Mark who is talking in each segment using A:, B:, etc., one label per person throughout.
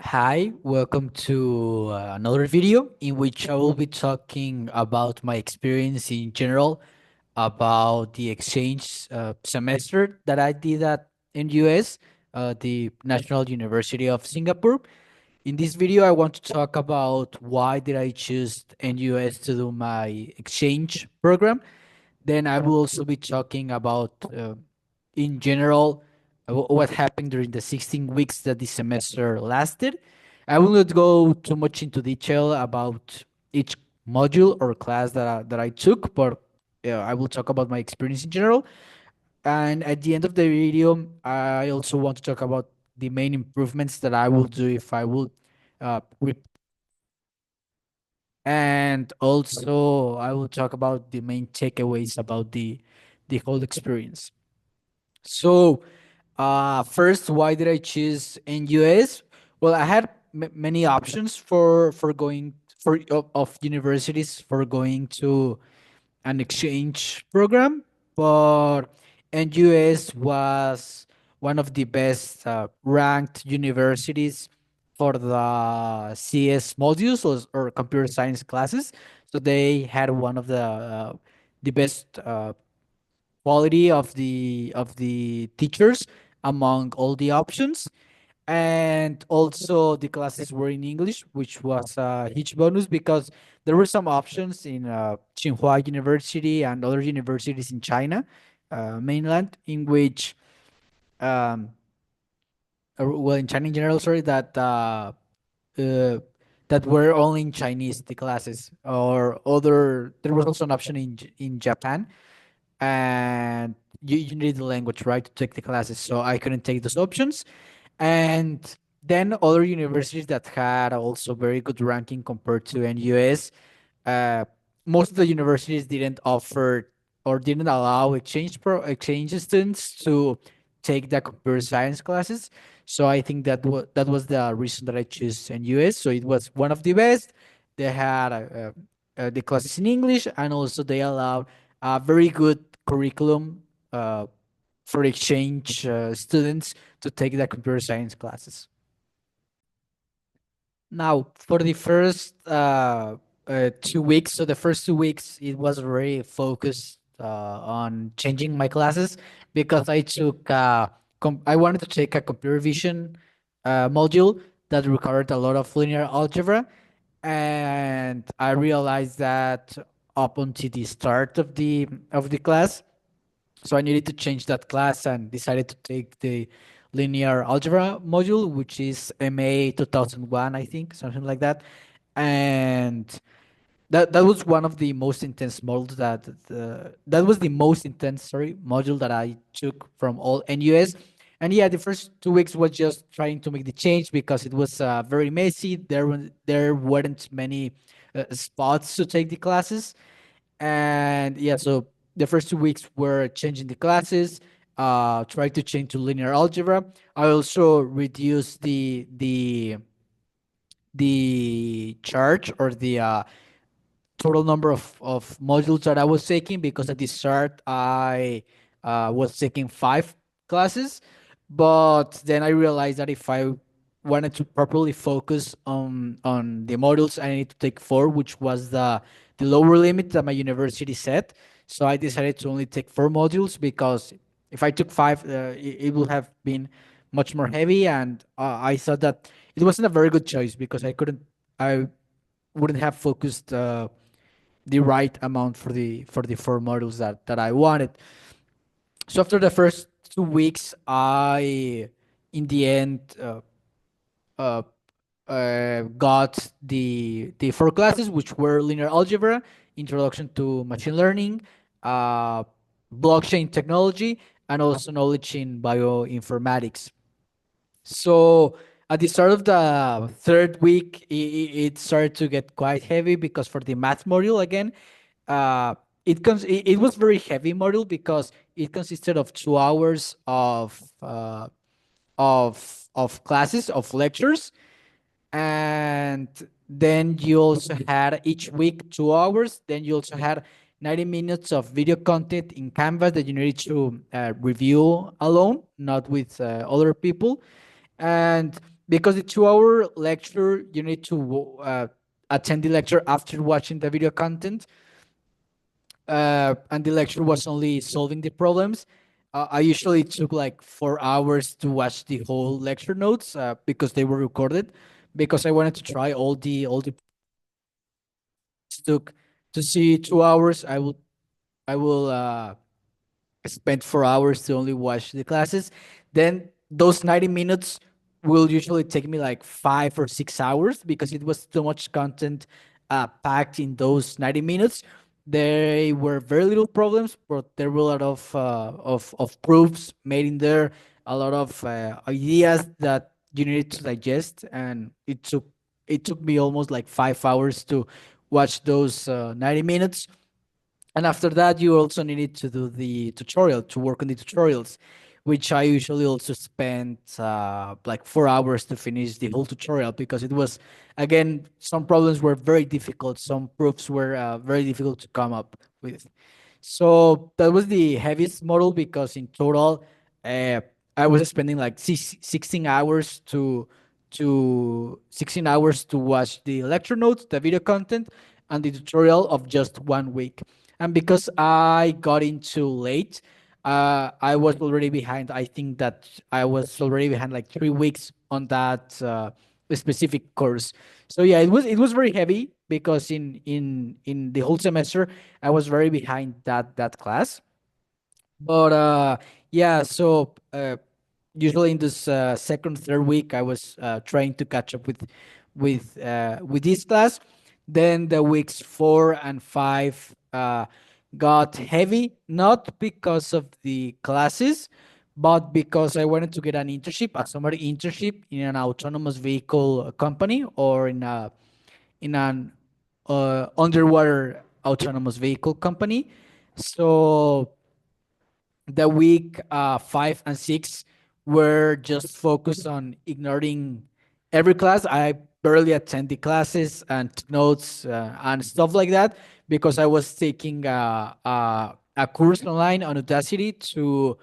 A: Hi, welcome to another video in which I will be talking about my experience in general about the exchange semester that I did at NUS, the National University of Singapore. In this video, I want to talk about why did I choose NUS to do my exchange program. Then I will also be talking about, in general, what happened during the 16 weeks that the semester lasted. I will not go too much into detail about each module or class that I took, but I will talk about my experience in general. And at the end of the video, I also want to talk about the main improvements that I will do if I will and also I will talk about the main takeaways about the whole experience. So, first, why did I choose NUS? Well, I had many options for going for of universities for going to an exchange program, but NUS was one of the best ranked universities for the CS modules or computer science classes. So they had one of the best quality of the teachers among all the options, and also the classes were in English, which was a huge bonus because there were some options in Tsinghua University and other universities in China mainland in which um, well, in China in general, sorry, uh, that were only in Chinese the classes, or other. There was also an option in Japan, and you need the language, right, to take the classes. So I couldn't take those options. And then other universities that had also very good ranking compared to NUS, uh, most of the universities didn't offer or didn't allow exchange students to take the computer science classes. So I think that was the reason that I chose NUS. So it was one of the best. They had the classes in English, and also they allowed a very good curriculum for exchange students to take the computer science classes. Now, for the first 2 weeks, so the first 2 weeks, it was very focused on changing my classes because I took, I wanted to take a computer vision module that required a lot of linear algebra. And I realized that up until the start of the class, so I needed to change that class and decided to take the linear algebra module, which is MA 2001, I think, something like that. And that was one of the most intense modules that was the most intense, sorry, module that I took from all NUS. And yeah, the first 2 weeks was just trying to make the change because it was very messy. There weren't many spots to take the classes, and yeah, so the first 2 weeks were changing the classes, trying to change to linear algebra. I also reduced the charge or the total number of modules that I was taking, because at the start I was taking 5 classes, but then I realized that if I wanted to properly focus on the modules, I need to take 4, which was the lower limit that my university set. So I decided to only take 4 modules because if I took 5, it would have been much more heavy, and I thought that it wasn't a very good choice because I wouldn't have focused the right amount for the 4 models that I wanted. So after the first 2 weeks, I in the end uh, got the 4 classes, which were linear algebra, introduction to machine learning, uh, blockchain technology, and also knowledge in bioinformatics. So at the start of the third week, it started to get quite heavy because for the math module again, it was very heavy module because it consisted of 2 hours of classes, of lectures, and then you also had each week 2 hours. Then you also had 90 minutes of video content in Canvas that you needed to review alone, not with other people. And because the 2 hour lecture, you need to attend the lecture after watching the video content, and the lecture was only solving the problems. I usually took like 4 hours to watch the whole lecture notes because they were recorded, because I wanted to try all the took to see 2 hours. I will spend 4 hours to only watch the classes. Then those 90 minutes will usually take me like 5 or 6 hours because it was too much content packed in those 90 minutes. There were very little problems, but there were a lot of proofs made in there, a lot of ideas that you needed to digest, and it took me almost like 5 hours to watch those 90 minutes. And after that, you also needed to do the tutorial, to work on the tutorials, which I usually also spent like 4 hours to finish the whole tutorial because it was, again, some problems were very difficult. Some proofs were very difficult to come up with. So that was the heaviest model because in total, uh, I was spending like 16 hours to 16 hours to watch the lecture notes, the video content, and the tutorial of just 1 week. And because I got into late, I was already behind. I think that I was already behind like 3 weeks on that specific course. So yeah, it was very heavy because in the whole semester I was very behind that class. But yeah, so usually in this second, third week, I was trying to catch up with this class. Then the weeks 4 and 5 got heavy, not because of the classes, but because I wanted to get an internship, a summer internship in an autonomous vehicle company or in an underwater autonomous vehicle company. So the week 5 and 6 were just focused on ignoring every class. I barely attend the classes and took notes and stuff like that because I was taking a course online on Udacity to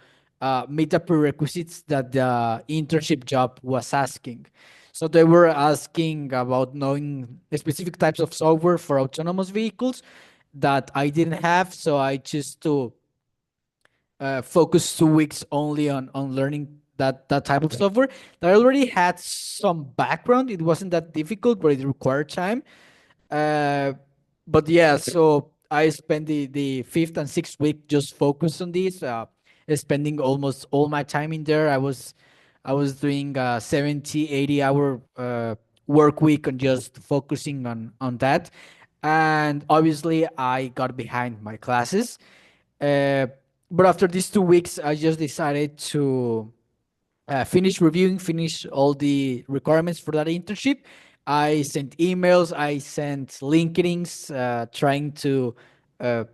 A: meet the prerequisites that the internship job was asking. So they were asking about knowing specific types of software for autonomous vehicles that I didn't have. So I chose to focus 2 weeks only on learning that type of software that I already had some background. It wasn't that difficult, but it required time. Uh, but yeah, so I spent the fifth and sixth week just focused on this, spending almost all my time in there. I was doing 70, 80 hour work week and just focusing on that. And obviously I got behind my classes. Uh, but after these 2 weeks, I just decided to finish all the requirements for that internship. I sent emails, I sent LinkedIn's, trying to uh,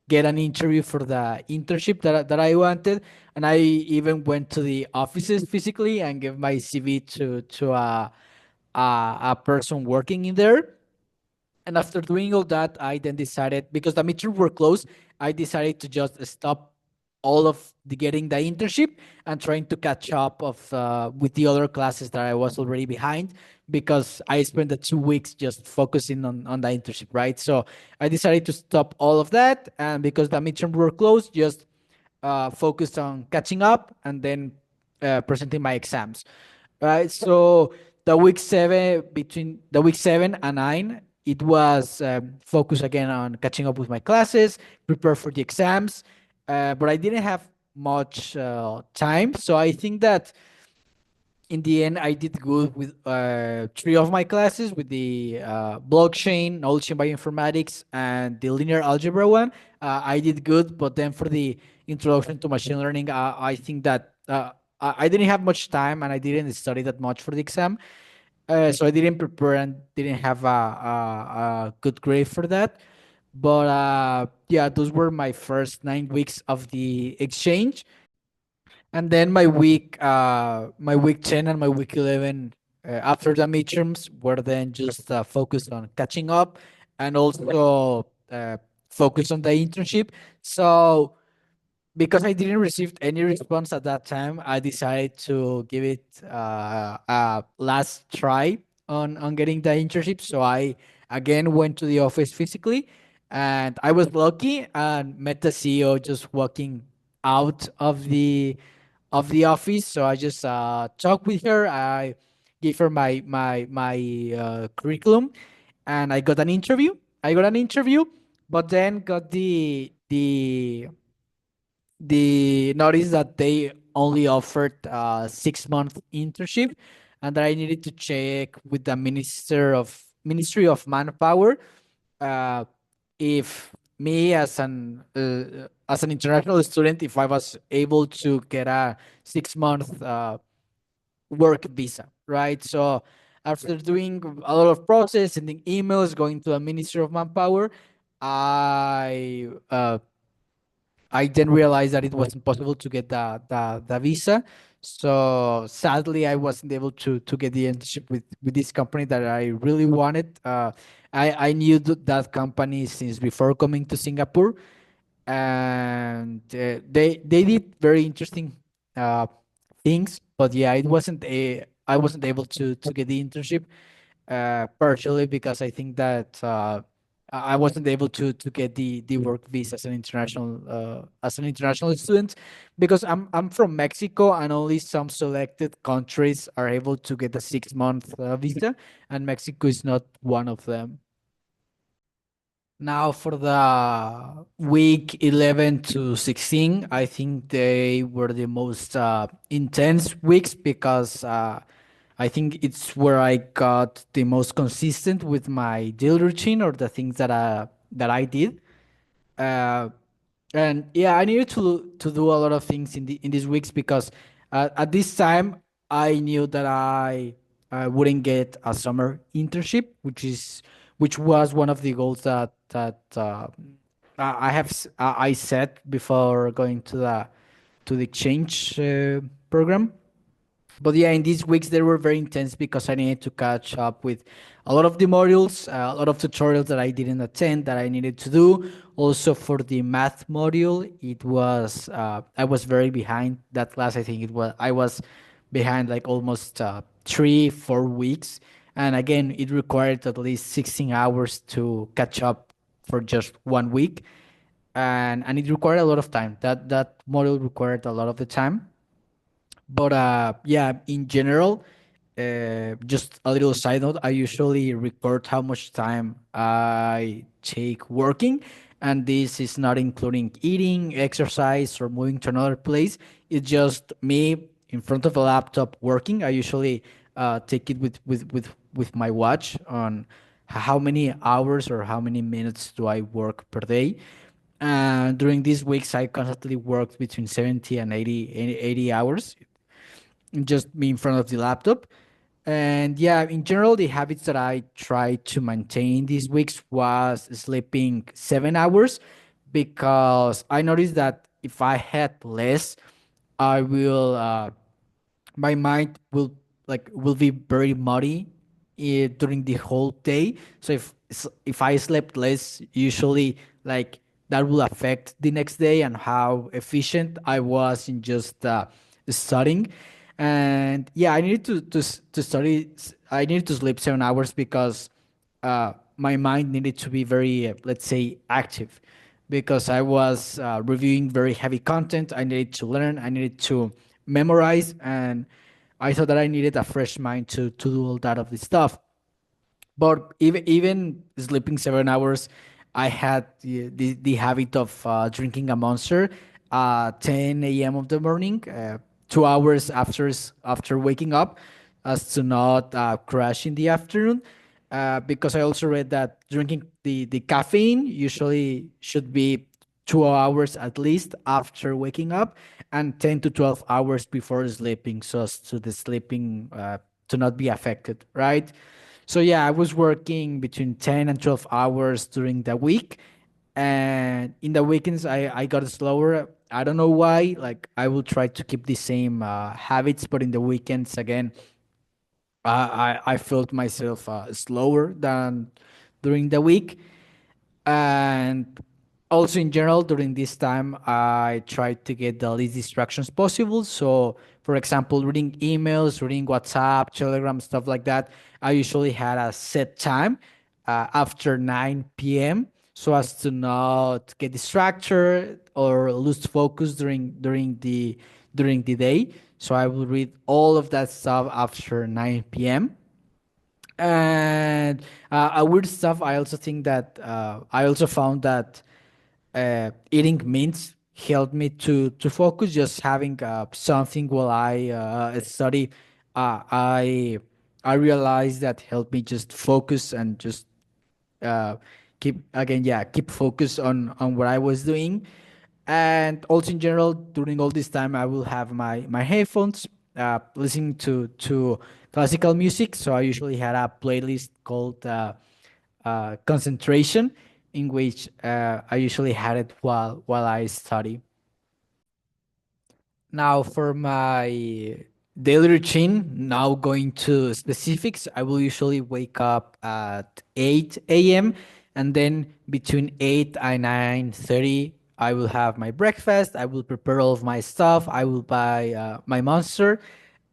A: get an interview for the internship that I wanted, and I even went to the offices physically and gave my CV to a person working in there. And after doing all that, I then decided, because the midterms were close, I decided to just stop all of the getting the internship and trying to catch up of with the other classes that I was already behind, because I spent the 2 weeks just focusing on the internship, right? So I decided to stop all of that, and because the midterms were close, just focused on catching up and then presenting my exams, right? So between the week 7 and 9, it was focused again on catching up with my classes, prepare for the exams, but I didn't have much time. So I think that in the end, I did good with three of my classes, with the blockchain, knowledge in bioinformatics, and the linear algebra one. I did good, but then for the introduction to machine learning, I think that I didn't have much time and I didn't study that much for the exam. So I didn't prepare and didn't have a good grade for that. But yeah, those were my first 9 weeks of the exchange. And then my week 10 and my week 11 after the midterms were then just focused on catching up and also focused on the internship. So because I didn't receive any response at that time, I decided to give it a last try on getting the internship. So I again went to the office physically, and I was lucky and met the CEO just walking out of the office. So I just talked with her. I gave her my curriculum, and I got an interview. I got an interview, but then got the notice that they only offered 6 month internship, and that I needed to check with the Ministry of Manpower uh, if me as an international student, if I was able to get a 6 month work visa, right? So after doing a lot of process, sending emails, going to the Ministry of Manpower, I then realized that it wasn't possible to get the visa. So sadly, I wasn't able to get the internship with this company that I really wanted. I knew that company since before coming to Singapore, and they did very interesting uh, things. But yeah, it wasn't a I wasn't able to get the internship, partially because I think that I wasn't able to get the work visa as an international student, because I'm from Mexico, and only some selected countries are able to get a 6 month visa, and Mexico is not one of them. Now, for the week 11 to 16, I think they were the most intense weeks, because I think it's where I got the most consistent with my daily routine, or the things that I did. Uh, and yeah, I needed to do a lot of things in these weeks, because at this time I knew that I wouldn't get a summer internship, which was one of the goals that I I set before going to the exchange program. But yeah, in these weeks they were very intense, because I needed to catch up with a lot of the modules, a lot of tutorials that I didn't attend that I needed to do. Also for the math module, it was I was very behind that class. I think I was behind like almost 3 4 weeks, and again it required at least 16 hours to catch up for just 1 week, and it required a lot of time. That module required a lot of the time. But yeah, in general, just a little side note, I usually record how much time I take working, and this is not including eating, exercise, or moving to another place. It's just me in front of a laptop working. I usually take it with my watch on how many hours or how many minutes do I work per day. And during these weeks, I constantly worked between 70 and 80 hours, just me in front of the laptop. And yeah, in general, the habits that I tried to maintain these weeks was sleeping 7 hours, because I noticed that if I had less, I will my mind will be very muddy during the whole day. So if I slept less, usually like that will affect the next day and how efficient I was in just studying. And yeah, I needed to study. I needed to sleep 7 hours, because my mind needed to be very, let's say, active, because I was reviewing very heavy content. I needed to learn, I needed to memorize, and I thought that I needed a fresh mind to do all that of this stuff. But even sleeping 7 hours, I had the habit of drinking a monster 10 a.m. of the morning, 2 hours after waking up, as to not crash in the afternoon. Because I also read that drinking the caffeine usually should be 2 hours at least after waking up, and 10 to 12 hours before sleeping, so as to the sleeping to not be affected, right? So yeah, I was working between 10 and 12 hours during the week. And in the weekends, I got slower. I don't know why. Like, I will try to keep the same habits, but in the weekends, again, I felt myself slower than during the week. And Also, in general, during this time, I try to get the least distractions possible. So, for example, reading emails, reading WhatsApp, Telegram, stuff like that, I usually had a set time after 9 p.m. so as to not get distracted or lose focus during the day. So I will read all of that stuff after 9 p.m. And a weird stuff. I also think that I also found that eating mints helped me to focus. Just having something while I study, I realized that helped me just focus and just uh, keep focus on what I was doing. And also in general, during all this time, I will have my headphones, listening to classical music. So I usually had a playlist called concentration, in which I usually had it while I study. Now, for my daily routine, now going to specifics, I will usually wake up at 8 a.m. and then between 8 and 9:30, I will have my breakfast. I will prepare all of my stuff. I will buy my monster,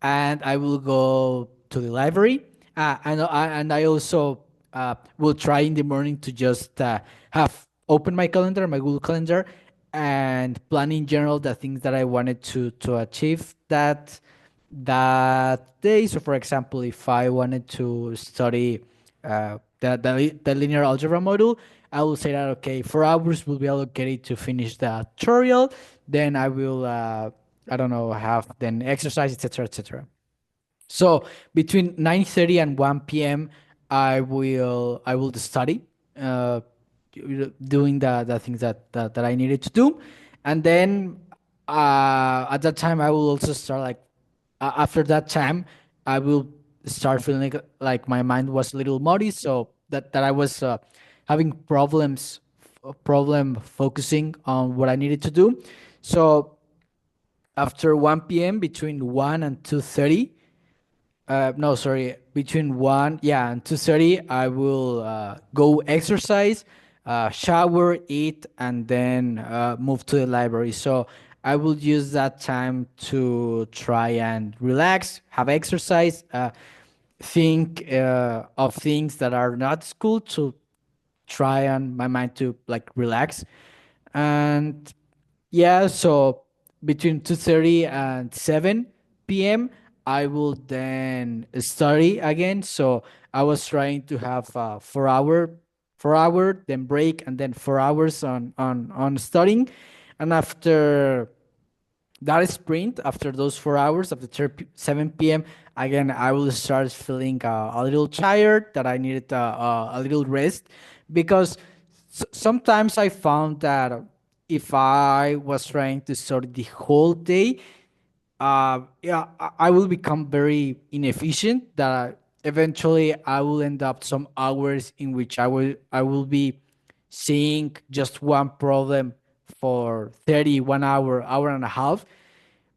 A: and I will go to the library. And I also will try in the morning to just have open my calendar, my Google Calendar, and plan in general the things that I wanted to achieve that day. So, for example, if I wanted to study the linear algebra module, I will say that okay, 4 hours will be allocated to finish the tutorial. Then I will, I don't know, have then exercise, etc., etc. So between 9:30 and 1 p.m., I will study, uh, doing the things that I needed to do, and then at that time I will also start like after that time I will start feeling like my mind was a little muddy, so that I was having problem focusing on what I needed to do. So after 1 p.m., between 1 and 2:30, no, sorry, between 1, yeah, and 2:30, I will go exercise, shower, eat, and then move to the library. So I will use that time to try and relax, have exercise, think of things that are not school, to try and my mind to like relax. And yeah, so between 2:30 and 7 p.m., I will then study again. So I was trying to have 4 hour, then break, and then 4 hours on studying. And after that sprint, after those 4 hours, after 7 p.m., again, I will start feeling a little tired, that I needed a little rest, because sometimes I found that if I was trying to study the whole day, yeah, I will become very inefficient. That eventually I will end up some hours in which I will be seeing just one problem for 31 hour, hour and a half,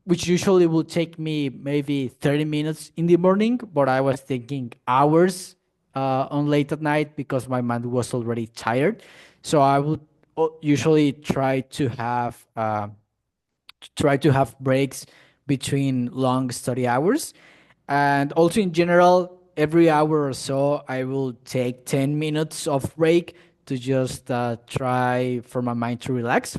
A: which usually will take me maybe 30 minutes in the morning, but I was thinking hours on late at night because my mind was already tired. So I would usually try to have breaks between long study hours. And also in general, every hour or so, I will take 10 minutes of break to just try for my mind to relax.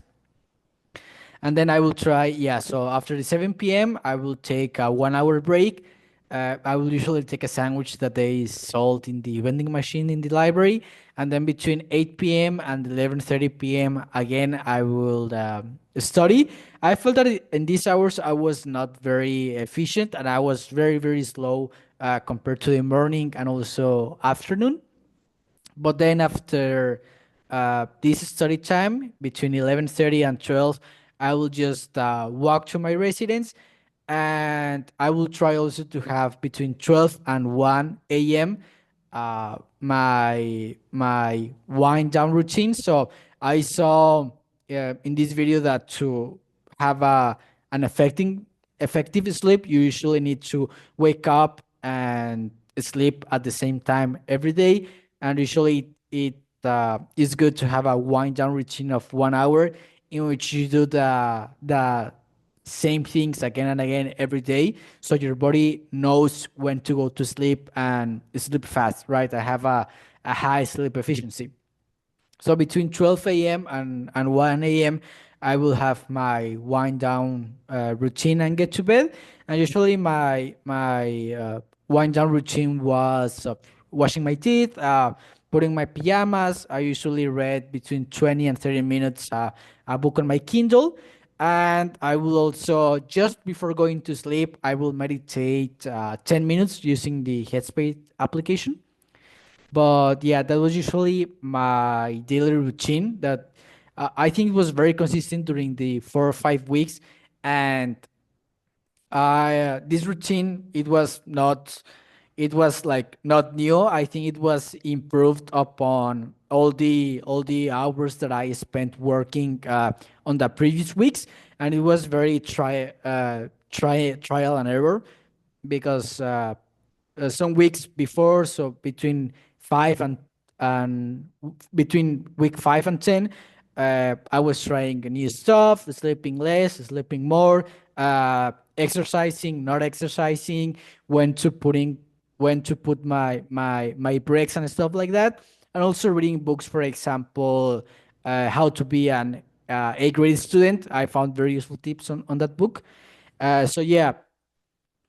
A: And then I will try, yeah, so after the 7 p.m., I will take a 1 hour break. I will usually take a sandwich that they sold in the vending machine in the library. And then between 8 p.m. and 11:30 p.m., again, I will study. I felt that in these hours, I was not very efficient, and I was very, very slow compared to the morning and also afternoon. But then after this study time between 11:30 and 12, I will just walk to my residence, and I will try also to have between 12 and 1 a.m. My wind down routine. So I saw in this video that to have an effective sleep, you usually need to wake up and sleep at the same time every day, and usually it it's good to have a wind down routine of 1 hour in which you do the same things again and again every day, so your body knows when to go to sleep and sleep fast, right? I have a high sleep efficiency. So between 12 a.m. and 1 a.m., I will have my wind down routine and get to bed. And usually my wind down routine was washing my teeth, putting my pajamas. I usually read between 20 and 30 minutes a book on my Kindle. And I will also, just before going to sleep, I will meditate 10 minutes using the Headspace application. But yeah, that was usually my daily routine that I think was very consistent during the 4 or 5 weeks. And this routine, it was like not new. I think it was improved upon all the hours that I spent working on the previous weeks. And it was very trial and error, because some weeks before, so between five and between week 5 and 10, I was trying new stuff, sleeping less, sleeping more, exercising, not exercising, when to putting when to put my breaks and stuff like that, and also reading books. For example, how to be an A-grade student. I found very useful tips on that book. So yeah,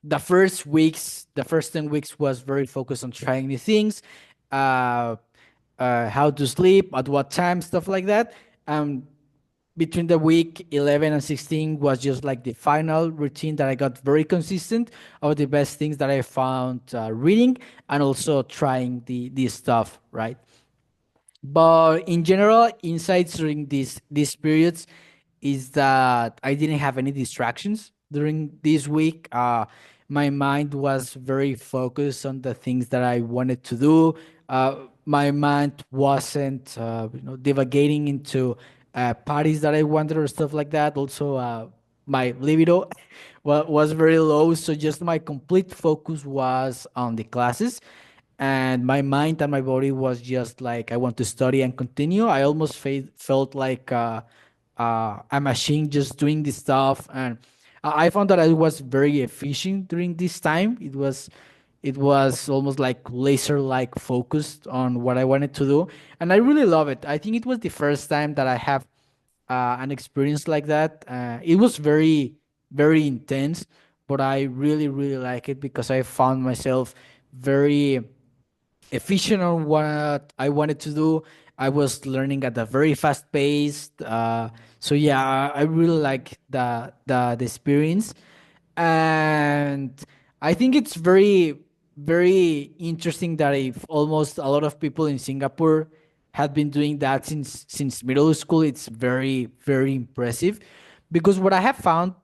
A: the first 10 weeks was very focused on trying new things, uh, how to sleep, at what time, stuff like that. Um, Between the week 11 and 16 was just like the final routine that I got very consistent of the best things that I found reading and also trying the stuff, right? But in general, insights during these periods is that I didn't have any distractions during this week. My mind was very focused on the things that I wanted to do. My mind wasn't, divagating into parties that I wanted or stuff like that. Also, my libido was very low, so just my complete focus was on the classes, and my mind and my body was just like, I want to study and continue. I almost felt like a machine just doing this stuff. And I found that I was very efficient during this time. It was almost like laser like focused on what I wanted to do, and I really love it. I think it was the first time that I have an experience like that. It was very, very intense, but I really, really like it because I found myself very efficient on what I wanted to do. I was learning at a very fast pace. So yeah, I really like the experience, and I think it's very, very interesting that if almost a lot of people in Singapore had been doing that since middle school, it's very, very impressive. Because what I have found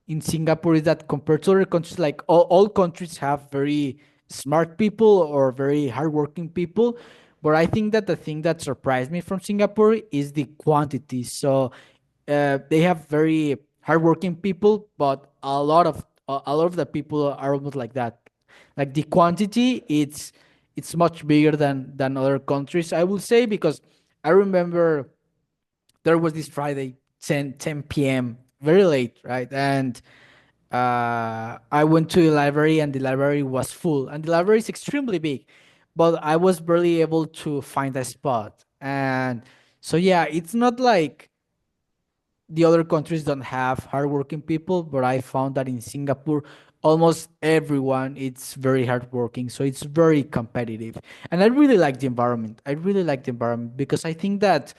A: in Singapore is that compared to other countries, like all countries have very smart people or very hardworking people. But I think that the thing that surprised me from Singapore is the quantity. So they have very hardworking people, but a lot of the people are almost like that. Like the quantity, it's much bigger than other countries, I will say, because I remember there was this Friday, 10 p.m., very late, right? And I went to the library, and the library was full. And the library is extremely big, but I was barely able to find a spot. And so, yeah, it's not like the other countries don't have hardworking people, but I found that in Singapore, almost everyone it's very hardworking, so it's very competitive. And I really like the environment. I really like the environment because I think that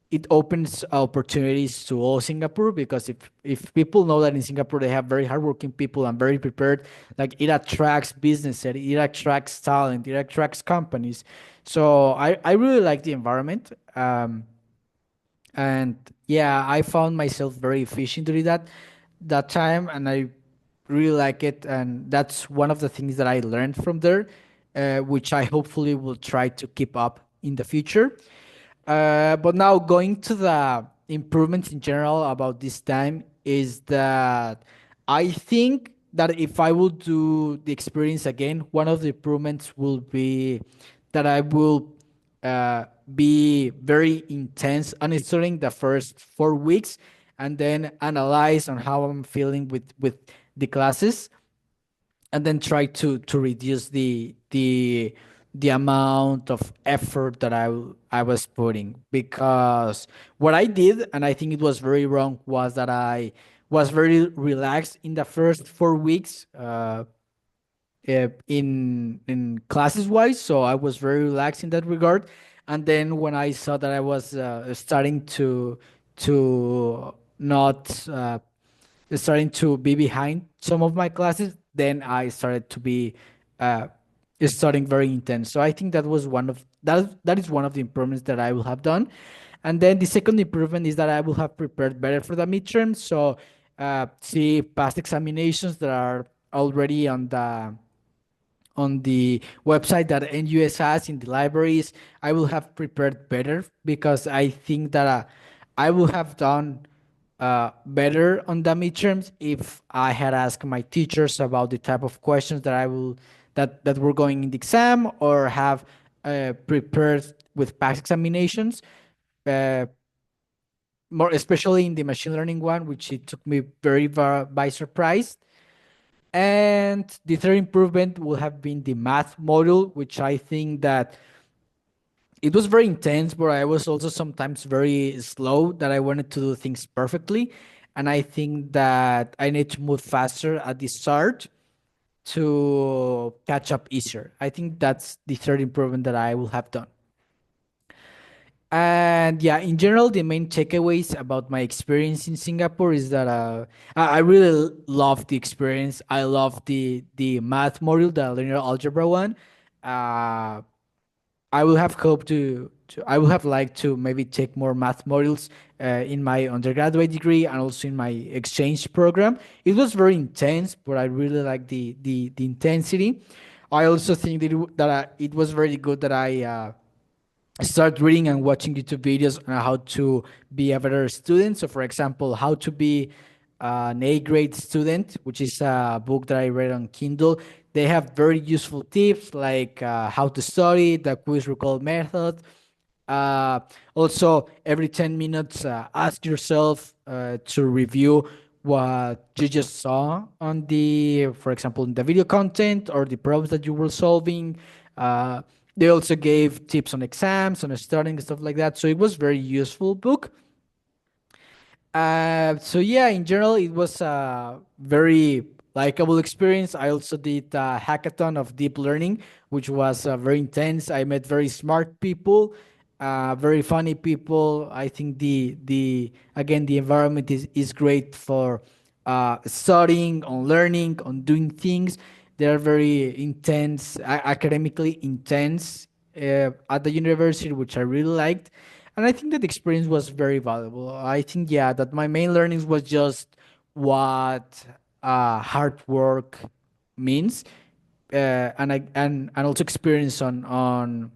A: it opens opportunities to all Singapore. Because if people know that in Singapore they have very hardworking people and very prepared, like it attracts business, it attracts talent, it attracts companies. So I really like the environment. And yeah, I found myself very efficient during that time, and I really like it. And that's one of the things that I learned from there, which I hopefully will try to keep up in the future. But now going to the improvements in general about this time is that I think that if I will do the experience again, one of the improvements will be that I will be very intense on studying the first 4 weeks, and then analyze on how I'm feeling with the classes, and then try to reduce the amount of effort that I was putting. Because what I did, and I think it was very wrong, was that I was very relaxed in the first 4 weeks, in classes wise. So I was very relaxed in that regard. And then when I saw that I was starting to not starting to be behind some of my classes, then I started to be uh, studying very intense. So I think that was one of that is one of the improvements that I will have done. And then the second improvement is that I will have prepared better for the midterm. So see past examinations that are already on the website that NUS has in the libraries. I will have prepared better, because I think that I will have done better on the midterms if I had asked my teachers about the type of questions that I will that were going in the exam, or have prepared with past examinations. Uh, More especially in the machine learning one, which it took me very by surprise. And the third improvement will have been the math module, which I think that it was very intense, but I was also sometimes very slow, that I wanted to do things perfectly. And I think that I need to move faster at the start to catch up easier. I think that's the third improvement that I will have done. And yeah, in general, the main takeaways about my experience in Singapore is that I really love the experience. I love the math module, the linear algebra one. Uh, I would have hoped I would have liked to maybe take more math modules in my undergraduate degree, and also in my exchange program. It was very intense, but I really like the intensity. I also think it was very good that I start reading and watching YouTube videos on how to be a better student. So, for example, how to be an A grade student, which is a book that I read on Kindle. They have very useful tips, like how to study, the quiz recall method. Also, every 10 minutes, ask yourself to review what you just saw on for example, in the video content or the problems that you were solving. They also gave tips on exams, on studying, stuff like that. So it was very useful book. So yeah, in general, it was a very likable experience. I also did a hackathon of deep learning, which was very intense. I met very smart people, very funny people. I think the again the environment is great for studying, on learning, on doing things. They are very intense, academically intense at the university, which I really liked. And I think that the experience was very valuable. I think, yeah, that my main learnings was just what hard work means, and also experience on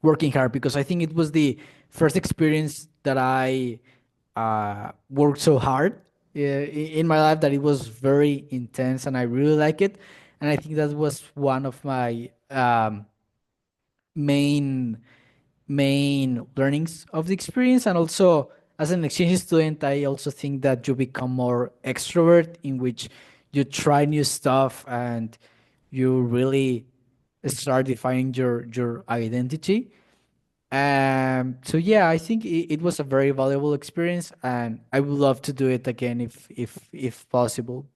A: working hard, because I think it was the first experience that I worked so hard in my life, that it was very intense, and I really like it. And I think that was one of my main learnings of the experience. And also, as an exchange student, I also think that you become more extrovert, in which you try new stuff and you really start defining your identity. So yeah, I think it was a very valuable experience, and I would love to do it again if possible.